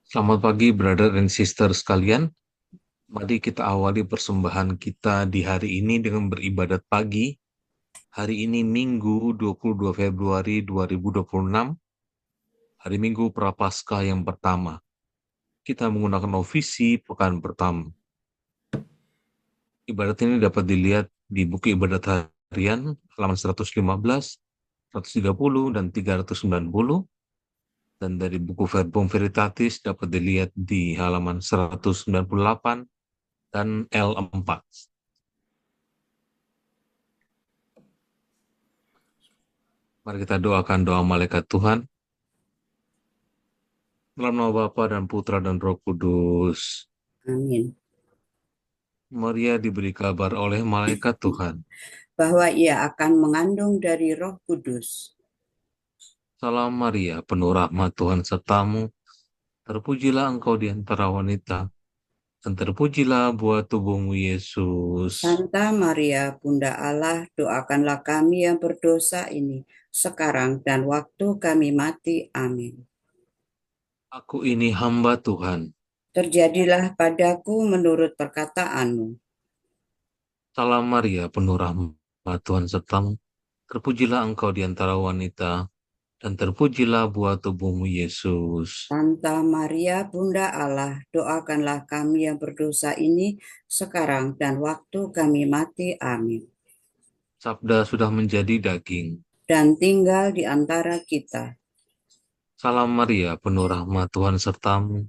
Selamat pagi, brother and sister sekalian. Mari kita awali persembahan kita di hari ini dengan beribadat pagi. Hari ini Minggu 22 Februari 2026, hari Minggu Prapaskah yang pertama. Kita menggunakan ofisi pekan pertama. Ibadat ini dapat dilihat di buku ibadat harian halaman 115, 130, dan 390. Dan dari buku Verbum Veritatis dapat dilihat di halaman 198 dan L4. Mari kita doakan doa malaikat Tuhan. Dalam nama Bapa dan Putra dan Roh Kudus. Amin. Maria diberi kabar oleh malaikat Tuhan. Bahwa ia akan mengandung dari Roh Kudus. Salam Maria, penuh rahmat Tuhan sertamu. Terpujilah engkau di antara wanita, dan terpujilah buah tubuhmu Yesus. Santa Maria, Bunda Allah, doakanlah kami yang berdosa ini, sekarang dan waktu kami mati. Amin. Aku ini hamba Tuhan. Terjadilah padaku menurut perkataanmu. Salam Maria, penuh rahmat Tuhan sertamu. Terpujilah engkau di antara wanita, dan terpujilah buah tubuhmu Yesus. Santa Maria, Bunda Allah, doakanlah kami yang berdosa ini, sekarang dan waktu kami mati. Amin. Sabda sudah menjadi daging. Dan tinggal di antara kita. Salam Maria, penuh rahmat Tuhan sertamu.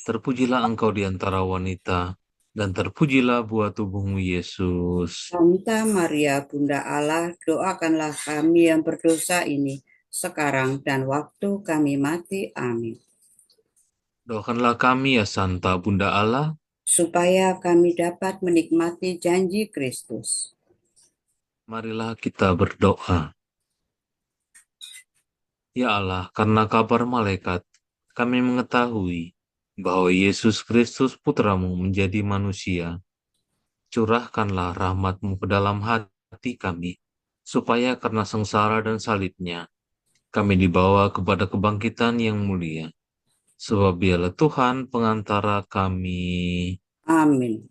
Terpujilah engkau di antara wanita, dan terpujilah buah tubuhmu Yesus. Santa Maria, Bunda Allah, doakanlah kami yang berdosa ini, sekarang dan waktu kami mati. Amin. Doakanlah kami ya Santa Bunda Allah. Supaya kami dapat menikmati janji Kristus. Marilah kita berdoa. Ya Allah, karena kabar malaikat, kami mengetahui bahwa Yesus Kristus Putramu menjadi manusia. Curahkanlah rahmat-Mu ke dalam hati kami, supaya karena sengsara dan salibnya, kami dibawa kepada kebangkitan yang mulia. Sebab dialah Tuhan pengantara kami. Amin.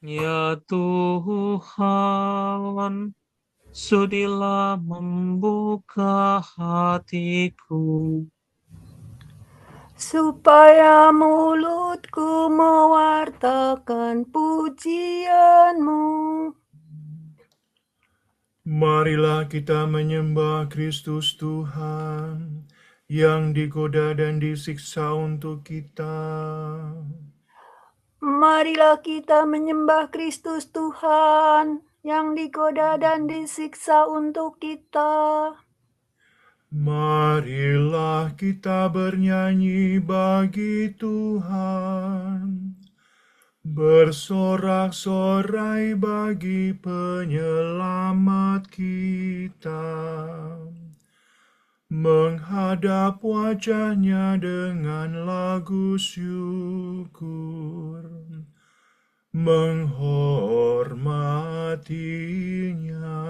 Ya Tuhan, sudilah membuka hatiku, supaya mulutku mewartakan pujianmu. Marilah kita menyembah Kristus Tuhan yang digoda dan disiksa untuk kita. Marilah kita menyembah Kristus Tuhan yang digoda dan disiksa untuk kita. Marilah kita bernyanyi bagi Tuhan, bersorak-sorai bagi penyelamat kita, menghadap wajahnya dengan lagu syukur, menghormatinya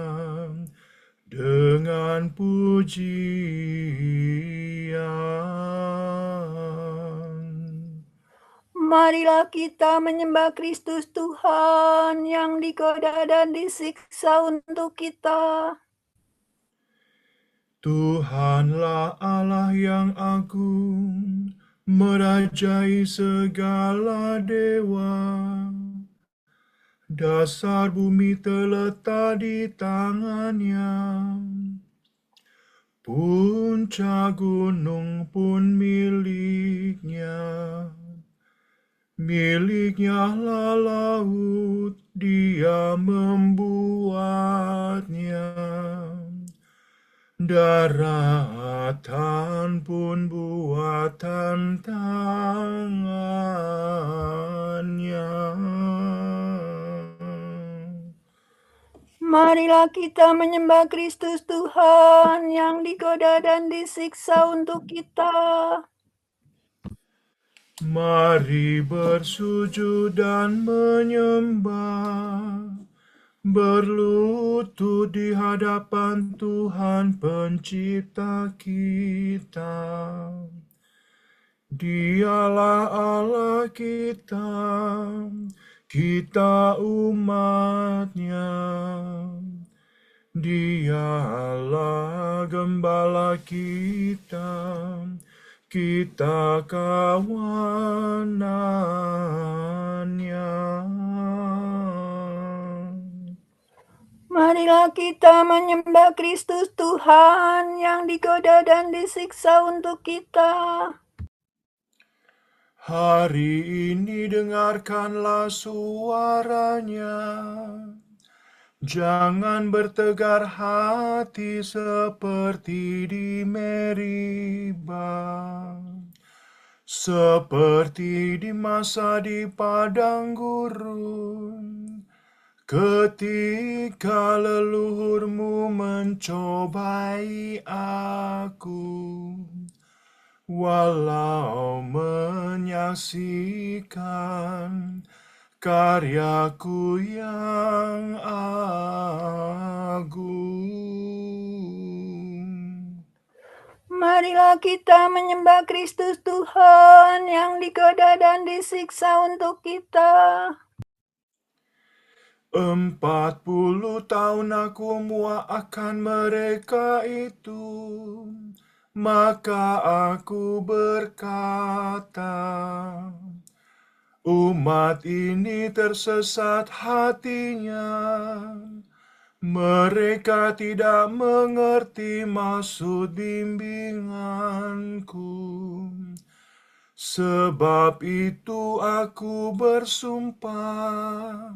dengan pujian. Marilah kita menyembah Kristus Tuhan yang digoda dan disiksa untuk kita. Tuhanlah Allah yang agung, merajai segala dewa. Dasar bumi terletak di tangannya, puncak gunung pun miliknya. Miliknya lah laut, dia membuatnya. Daratan pun buatan tangannya. Marilah kita menyembah Kristus Tuhan yang digoda dan disiksa untuk kita. Mari bersujud dan menyembah, berlutut di hadapan Tuhan Pencipta kita. Dialah Allah kita, kita umat-Nya. Dialah gembala kita, kita kawanannya. Marilah kita menyembah Kristus Tuhan yang digoda dan disiksa untuk kita. Hari ini dengarkanlah suaranya. Jangan bertegar hati seperti di Meriba, seperti di masa di padang gurun, ketika leluhurmu mencobai aku, walau menyaksikan karyaku yang agung. Marilah kita menyembah Kristus Tuhan yang digoda dan disiksa untuk kita. 40 tahun aku muak akan mereka itu, maka aku berkata, umat ini tersesat hatinya. Mereka tidak mengerti maksud bimbinganku. Sebab itu aku bersumpah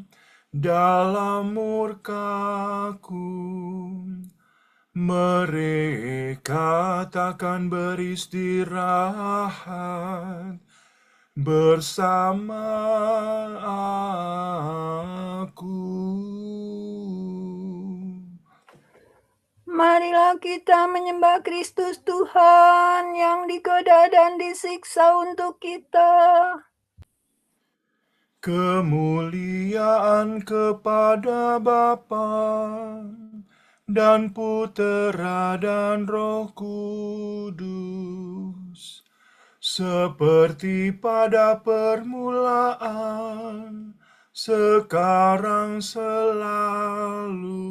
dalam murkaku, mereka takkan beristirahat bersama aku. Marilah kita menyembah Kristus Tuhan yang digoda dan disiksa untuk kita. Kemuliaan kepada Bapa dan Putera dan Roh Kudus, seperti pada permulaan, sekarang, selalu,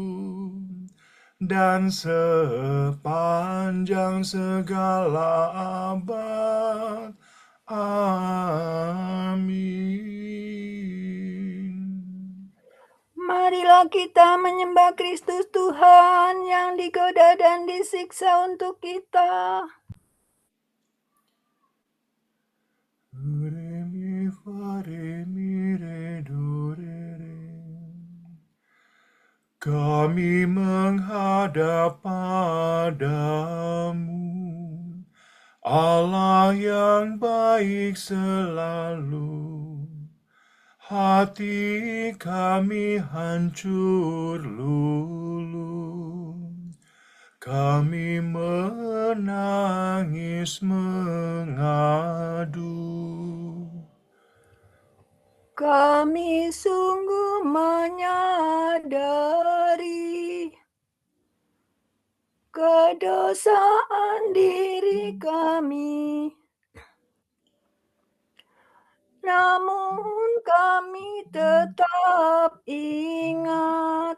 dan sepanjang segala abad. Amin. Marilah kita menyembah Kristus Tuhan yang digoda dan disiksa untuk kita. Re mi fa re mi re do re re. Kami menghadap padamu, Allah yang baik selalu. Hati kami hancur luluh, kami menangis mengadu. Kami sungguh menyadari kedosaan diri kami. Namun kami tetap ingat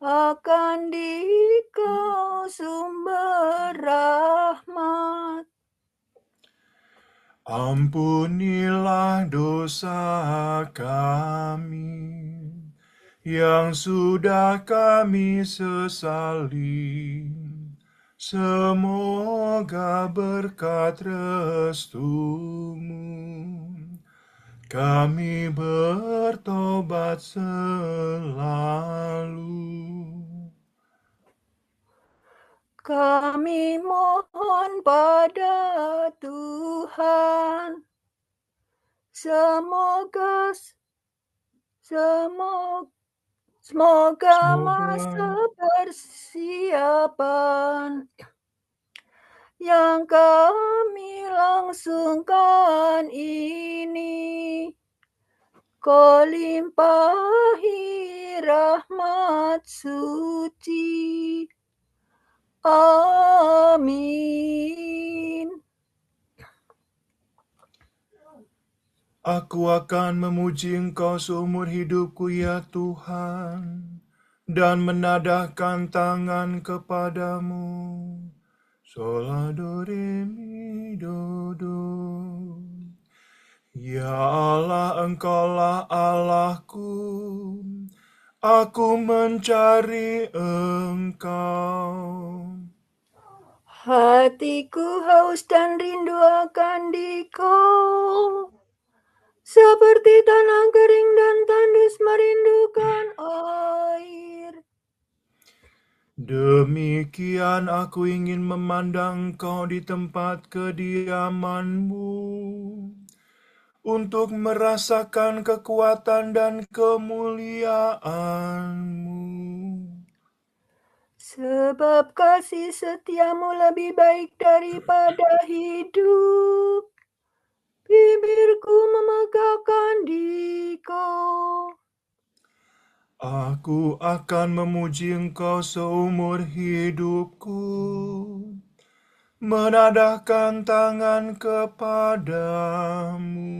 akan Dikau sumber rahmat. Ampunilah dosa kami yang sudah kami sesali. Semoga berkat restu-Mu kami bertobat selalu. Kami mohon pada Tuhan, semoga masa persiapan yang kami langsungkan ini, Kau limpahi rahmat suci. Amin. Aku akan memuji Engkau seumur hidupku ya Tuhan, dan menadahkan tangan kepadamu. Sola do re mi do do. Ya Allah, Engkaulah Allahku, aku mencari Engkau. Hatiku haus dan rindu akan Dikau, seperti tanah kering dan tandus merindukan air. Demikian aku ingin memandang Kau di tempat kediaman-Mu, untuk merasakan kekuatan dan kemuliaan-Mu. Sebab kasih setiamu lebih baik daripada hidup, bibirku memegahkan Dikau. Aku akan memuji Engkau seumur hidupku, menadahkan tangan kepadamu.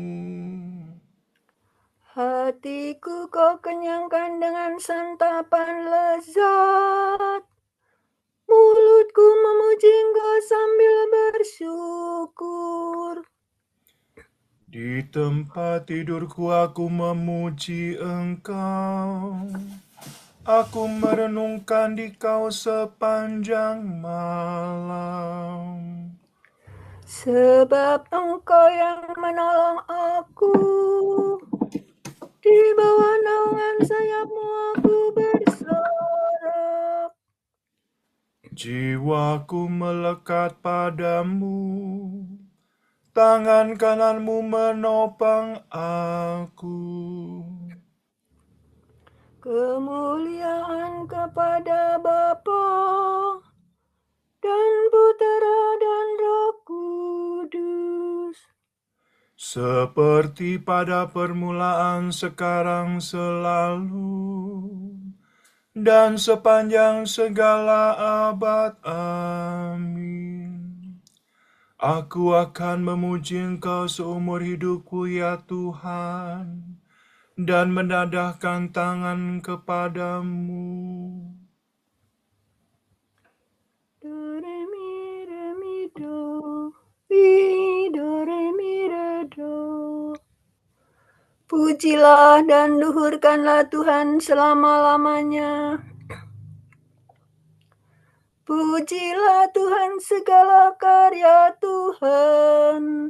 Hatiku Kau kenyangkan dengan santapan lezat, mulutku memuji Engkau sambil bersyukur. Di tempat tidurku aku memuji Engkau. Aku merenungkan Dikau sepanjang malam. Sebab Engkau yang menolong aku, di bawah naungan sayap-Mu aku bersorak. Jiwaku melekat padamu, tangan kanan-Mu menopang aku. Kemuliaan kepada Bapa dan Putera dan Roh Kudus, Seperti pada permulaan, sekarang, selalu, dan sepanjang segala abad. Amin. Aku akan memuji Engkau seumur hidupku ya Tuhan, dan menadahkan tangan kepadamu. do re mi do, mi do re mi re do. Pujilah dan luhurkanlah Tuhan selama-lamanya. Pujilah Tuhan segala karya Tuhan.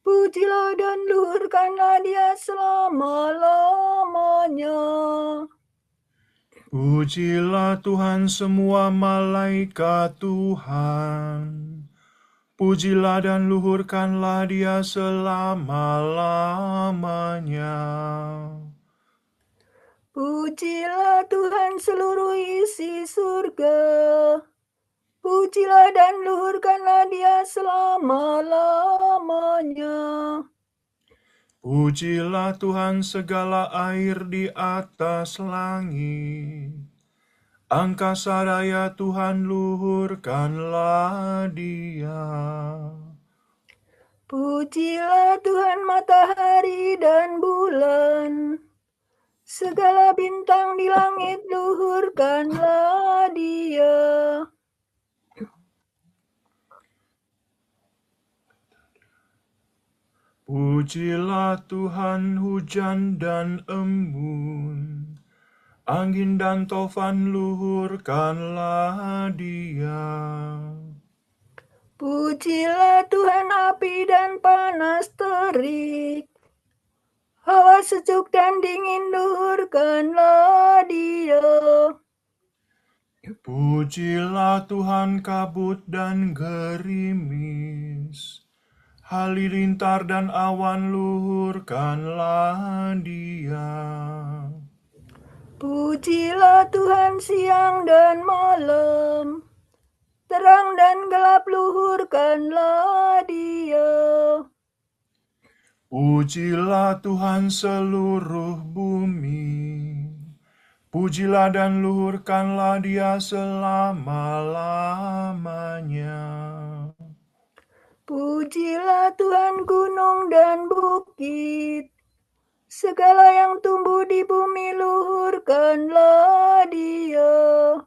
Pujilah dan luhurkanlah Dia selama-lamanya. Pujilah Tuhan semua malaikat Tuhan. Pujilah dan luhurkanlah Dia selama-lamanya. Pujilah Tuhan seluruh isi surga. Pujilah dan luhurkanlah Dia selama-lamanya. Pujilah Tuhan segala air di atas langit. Angkasa raya Tuhan, luhurkanlah Dia. Pujilah Tuhan matahari dan bulan. Segala bintang di langit, luhurkanlah Dia. Pujilah Tuhan hujan dan embun, angin dan tofan, luhurkanlah Dia. Pujilah Tuhan api dan panas terik, hawa sejuk dan dingin, luhurkanlah Dia. Pujilah Tuhan kabut dan gerimis, halilintar dan awan, luhurkanlah Dia. Pujilah Tuhan siang dan malam, terang dan gelap, luhurkanlah Dia. Pujilah Tuhan seluruh bumi, pujilah dan luhurkanlah Dia selama-lamanya. Pujilah Tuhan gunung dan bukit, segala yang tumbuh di bumi luhurkanlah Dia.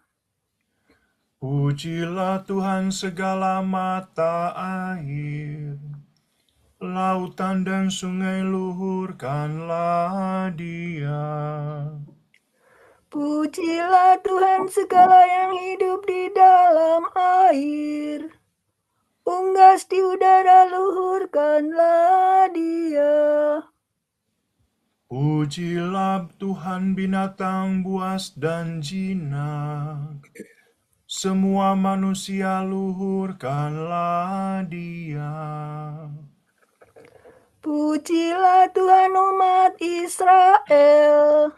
Pujilah Tuhan segala mata air, lautan dan sungai luhurkanlah Dia. Pujilah Tuhan segala yang hidup di dalam air, unggas di udara luhurkanlah Dia. Pujilah Tuhan binatang buas dan jinak, semua manusia luhurkanlah Dia. Pujilah Tuhan umat Israel,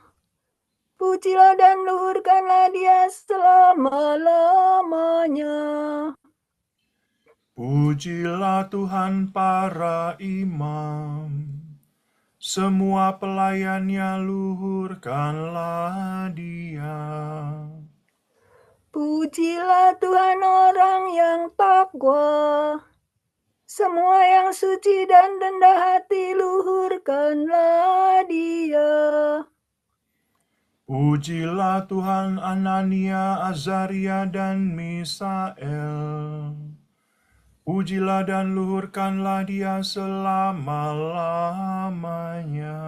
pujilah dan luhurkanlah Dia selama-lamanya. Pujilah Tuhan para imam, semua pelayannya luhurkanlah Dia. Pujilah Tuhan orang yang takwa, semua yang suci dan rendah hati luhurkanlah Dia. Pujilah Tuhan Anania, Azaria, dan Misael. Pujilah dan luhurkanlah Dia selama-lamanya.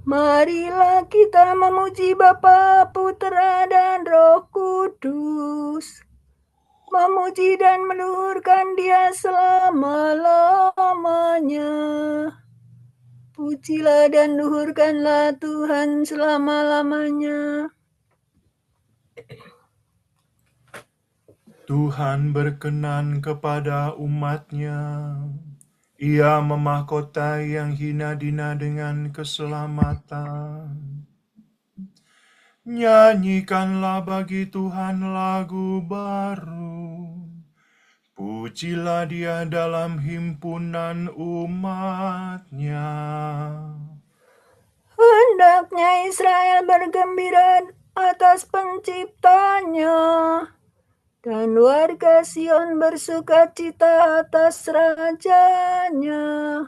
Marilah kita memuji Bapa, Putra, dan Roh Kudus. Memuji dan meluhurkan Dia selama-lamanya. Pujilah dan luhurkanlah Tuhan selama-lamanya. Tuhan berkenan kepada umat-Nya. Ia memahkotai yang hina dina dengan keselamatan. Nyanyikanlah bagi Tuhan lagu baru. Pujilah Dia dalam himpunan umat-Nya. Hendaknya Israel bergembira atas penciptanya, dan warga Sion bersukacita atas rajanya.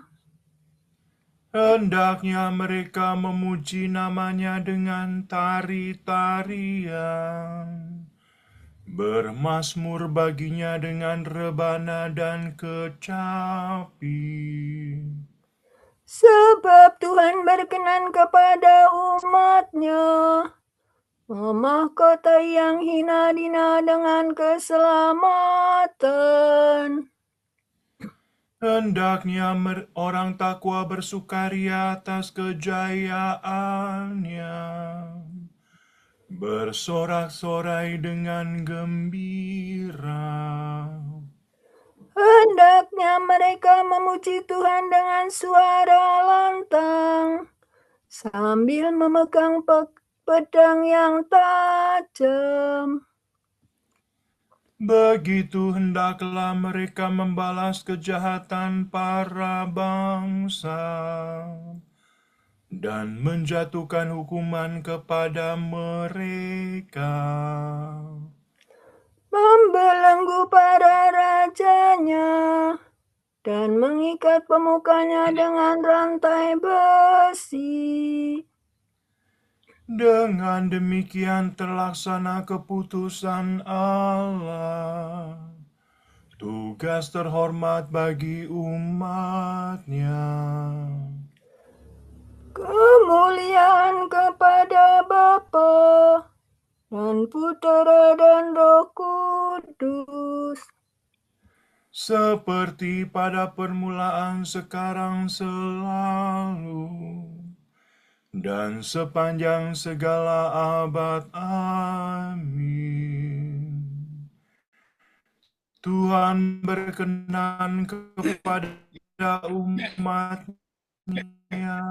Hendaknya mereka memuji namanya dengan tari-tarian, bermazmur baginya dengan rebana dan kecapi. Sebab Tuhan berkenan kepada umat-Nya, memahkotai yang hina dina dengan keselamatan. Hendaknya orang takwa bersukaria atas kejayaannya, bersorak-sorai dengan gembira. Hendaknya mereka memuji Tuhan dengan suara lantang, sambil memegang pedang yang tajam. Begitu hendaklah mereka membalas kejahatan para bangsa dan menjatuhkan hukuman kepada mereka. Membelenggu para rajanya dan mengikat pemukanya dengan rantai besi. Dengan demikian terlaksana keputusan Allah, tugas terhormat bagi umat-Nya. Kemuliaan kepada Bapa dan Putra dan Roh Kudus, Seperti pada permulaan, sekarang, selalu, dan sepanjang segala abad. Amin. Tuhan berkenan kepada umat-Nya,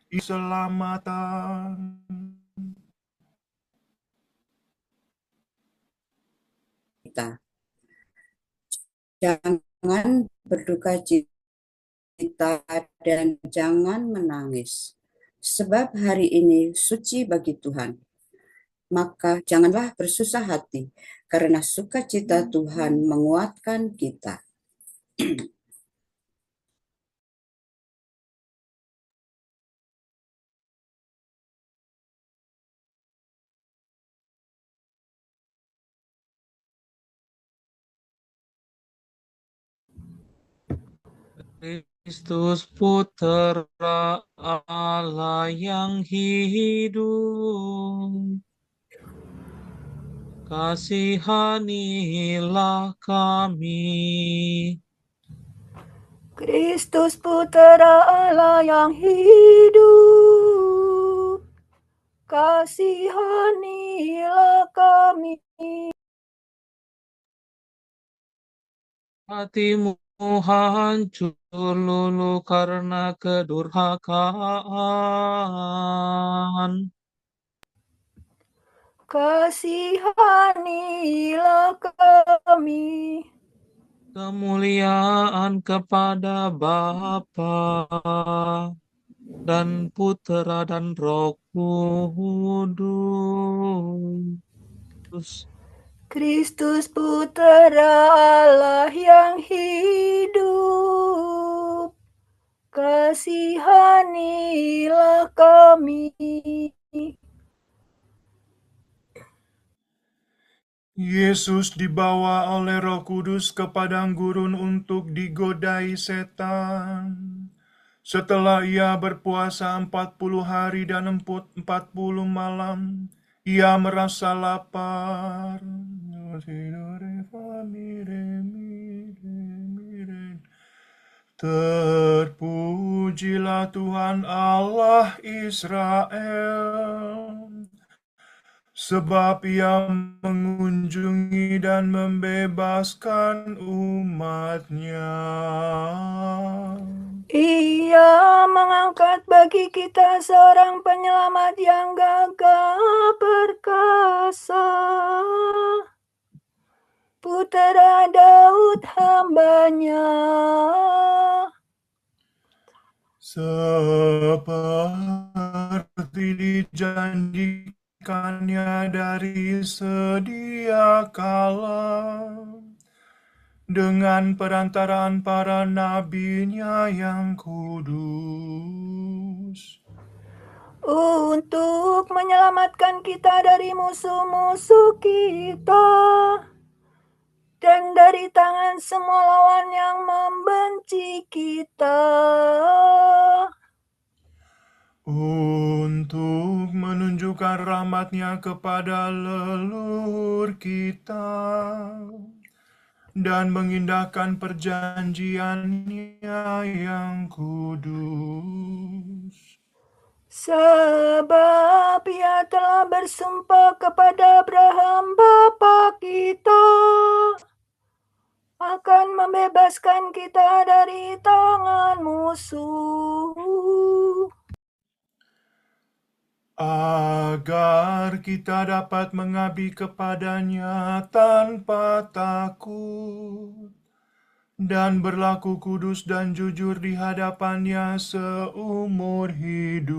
keselamatan. Kita jangan berduka cita dan jangan menangis, sebab hari ini suci bagi Tuhan. maka janganlah bersusah hati, karena sukacita Tuhan menguatkan kita. Kristus Putra Allah yang hidup, kasihanilah kami. Kristus Putra Allah yang hidup, kasihanilah kami. Hatimu hancur lulu karena kedurhakaan. Kasihanilah kami. Kemuliaan kepada Bapa dan Putra dan Roh Kudus. Kristus Putra Allah yang hidup, kasihanilah kami. Yesus dibawa oleh Roh Kudus ke padang gurun untuk digodai setan. Setelah ia berpuasa 40 hari dan 40 malam, ia merasa lapar. Terpujilah Tuhan Allah Israel, sebab ia mengunjungi dan membebaskan umat-Nya. Ia mengangkat bagi kita seorang penyelamat yang gagah perkasa, Putra Daud hamba-Nya. Seperti dijanjikannya dari sedia kala, dengan perantaraan para nabi-Nya yang kudus, Untuk menyelamatkan kita dari musuh-musuh kita dan dari tangan semua lawan yang membenci kita, untuk menunjukkan rahmat-Nya kepada leluhur kita, dan mengindahkan perjanjian-Nya yang kudus. sebab Ia telah bersumpah kepada Abraham bapa kita akan membebaskan kita dari tangan musuh, agar kita dapat mengabdi kepada-Nya tanpa takut dan berlaku kudus dan jujur di hadapan-Nya seumur hidup.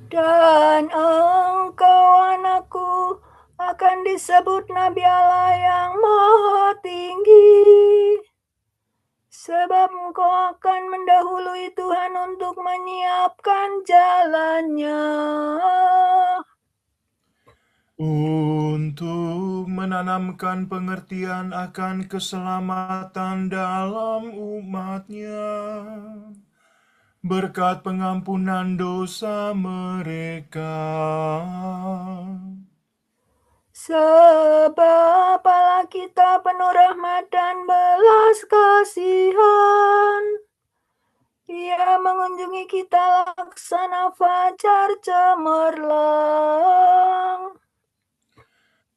dan engkau anakku akan disebut Nabi Allah yang Maha Tinggi, sebab engkau akan mendahului Tuhan untuk menyiapkan jalannya, Untuk menanamkan pengertian akan keselamatan dalam umat-Nya, berkat pengampunan dosa mereka. sebab Allah kita penuh rahmat dan belas kasihan. Ia mengunjungi kita laksana fajar cemerlang,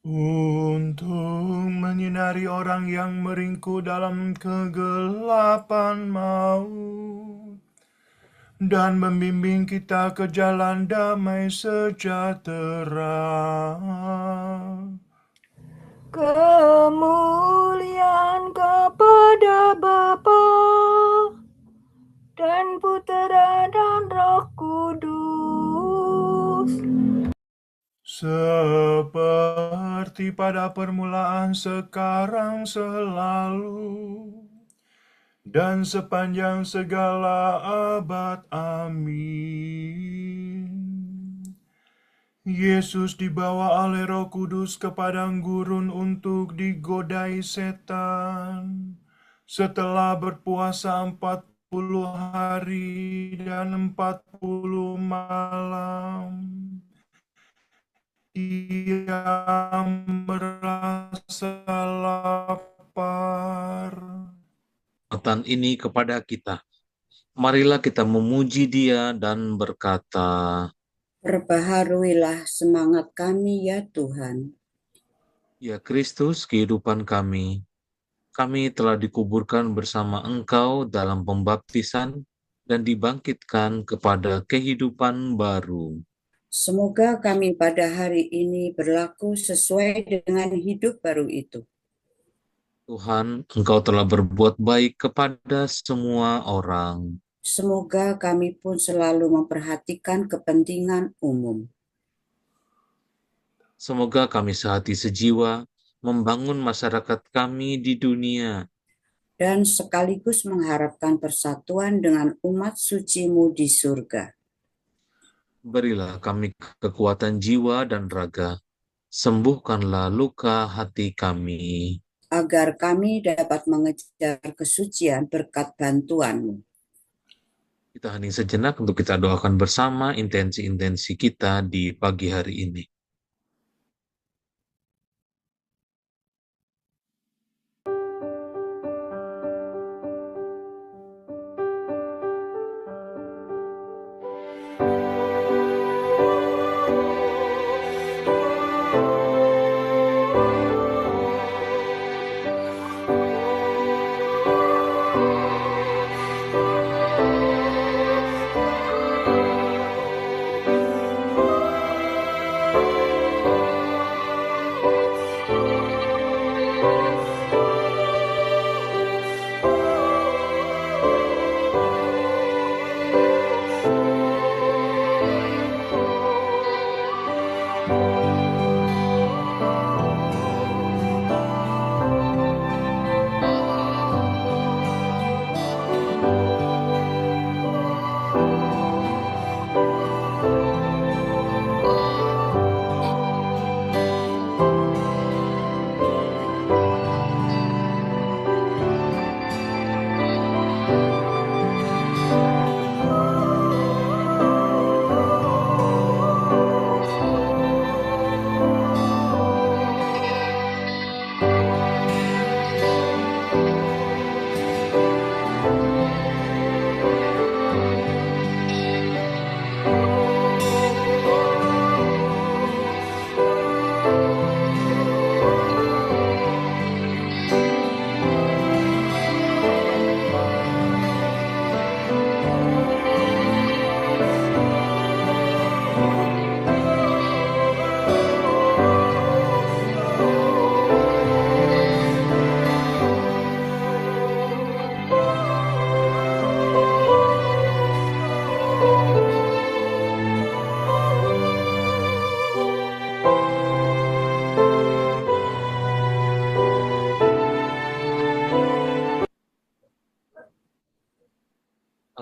Untuk menyinari orang yang meringkuk dalam kegelapan maut, dan membimbing kita ke jalan damai sejahtera. kemuliaan kepada Bapa dan Putra dan Roh Kudus, seperti pada permulaan, sekarang, selalu, dan sepanjang segala abad. Amin. Yesus dibawa oleh Roh Kudus ke padang gurun untuk digodai setan. Setelah berpuasa 40 hari dan 40 malam, ia merasa lapar. Kekuatan ini kepada kita. Marilah kita memuji Dia dan berkata, Perbaharuilah semangat kami ya Tuhan. Ya Kristus, kehidupan kami telah dikuburkan bersama Engkau dalam pembaptisan dan dibangkitkan kepada kehidupan baru. Semoga kami pada hari ini berlaku sesuai dengan hidup baru itu. Tuhan, Engkau telah berbuat baik kepada semua orang. Semoga kami pun selalu memperhatikan kepentingan umum. Semoga kami sehati sejiwa membangun masyarakat kami di dunia, Dan sekaligus mengharapkan persatuan dengan umat suci-Mu di surga. berilah kami kekuatan jiwa dan raga, sembuhkanlah luka hati kami. Agar kami dapat mengejar kesucian berkat bantuan-Mu. Kita hening sejenak untuk kita doakan bersama intensi-intensi kita di pagi hari ini.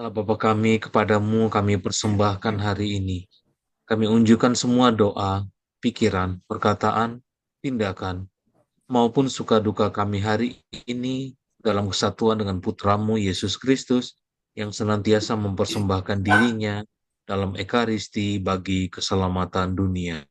Allah Bapa kami, kepadamu kami persembahkan hari ini. Kami unjukkan semua doa, pikiran, perkataan, tindakan, maupun suka duka kami hari ini dalam kesatuan dengan Putramu Yesus Kristus yang senantiasa mempersembahkan dirinya dalam Ekaristi bagi keselamatan dunia.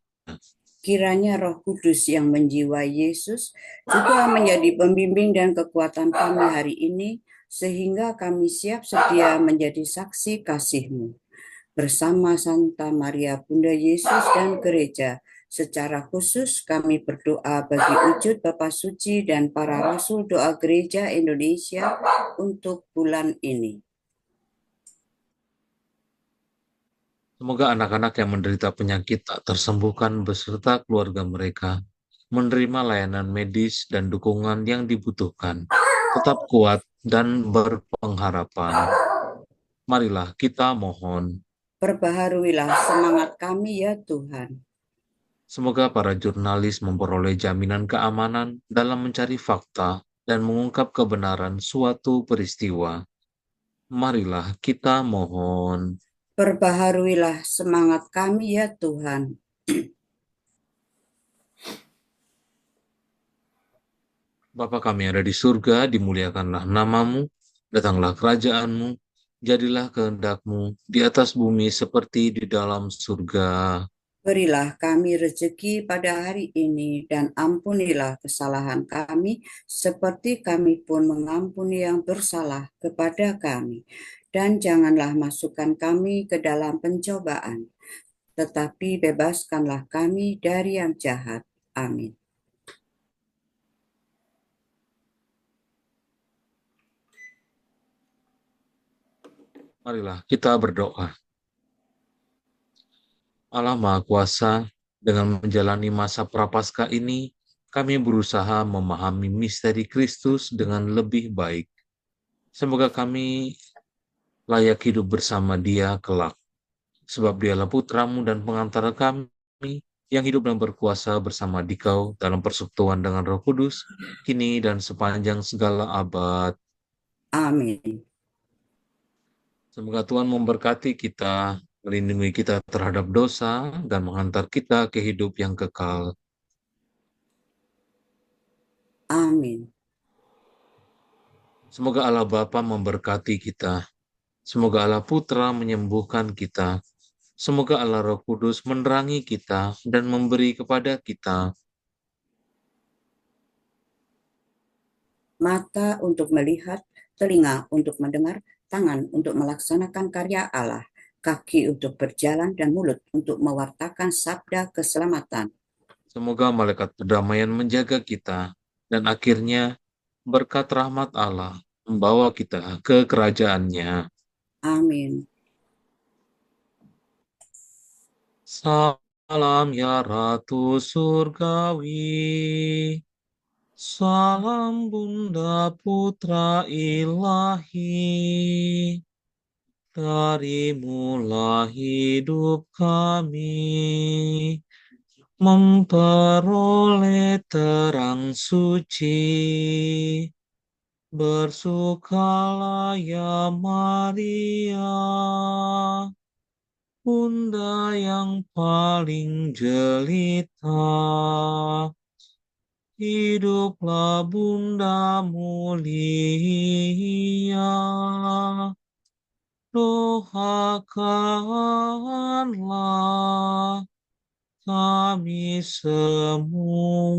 Kiranya Roh Kudus yang menjiwai Yesus juga menjadi pembimbing dan kekuatan kami hari ini, sehingga kami siap sedia menjadi saksi kasih-Mu. Bersama Santa Maria Bunda Yesus dan Gereja, secara khusus kami berdoa bagi wujud Bapa Suci dan para Rasul Doa Gereja Indonesia untuk bulan ini. Semoga anak-anak yang menderita penyakit tak tersembuhkan beserta keluarga mereka menerima layanan medis dan dukungan yang dibutuhkan, tetap kuat dan berpengharapan. Marilah kita mohon. Perbaharuilah semangat kami ya Tuhan. Semoga para jurnalis memperoleh jaminan keamanan dalam mencari fakta dan mengungkap kebenaran suatu peristiwa. Marilah kita mohon. Perbaharuilah semangat kami ya Tuhan. Bapa kami yang ada di surga, dimuliakanlah namamu, datanglah kerajaanmu, jadilah kehendak-mu di atas bumi seperti di dalam surga. Berilah kami rezeki pada hari ini dan ampunilah kesalahan kami seperti kami pun mengampuni yang bersalah kepada kami. Dan janganlah masukkan kami ke dalam pencobaan, tetapi bebaskanlah kami dari yang jahat. Amin. Marilah kita berdoa. Allah Maha Kuasa, dengan menjalani masa Prapaskah ini, kami berusaha memahami misteri Kristus dengan lebih baik. Semoga kami layak hidup bersama Dia kelak, sebab Dialah Putramu dan pengantara kami yang hidup dan berkuasa bersama Dikau dalam persekutuan dengan Roh Kudus, kini dan sepanjang segala abad. Amin. Semoga Tuhan memberkati kita, melindungi kita terhadap dosa, dan menghantar kita ke hidup yang kekal. Amin. Semoga Allah Bapa memberkati kita. Semoga Allah Putra menyembuhkan kita. Semoga Allah Roh Kudus menerangi kita dan memberi kepada kita Mata untuk melihat, telinga untuk mendengar, tangan untuk melaksanakan karya Allah, kaki untuk berjalan, dan mulut untuk mewartakan sabda keselamatan. Semoga malaikat perdamaian menjaga kita, dan akhirnya berkat rahmat Allah membawa kita ke kerajaan-Nya. Amin. Salam ya Ratu Surgawi, salam Bunda Putra Ilahi, darimulah hidup kami, memperoleh terang suci. Bersukalah ya Maria, Bunda yang paling jelita. Hiduplah Bunda mulia, doakanlah kami semua.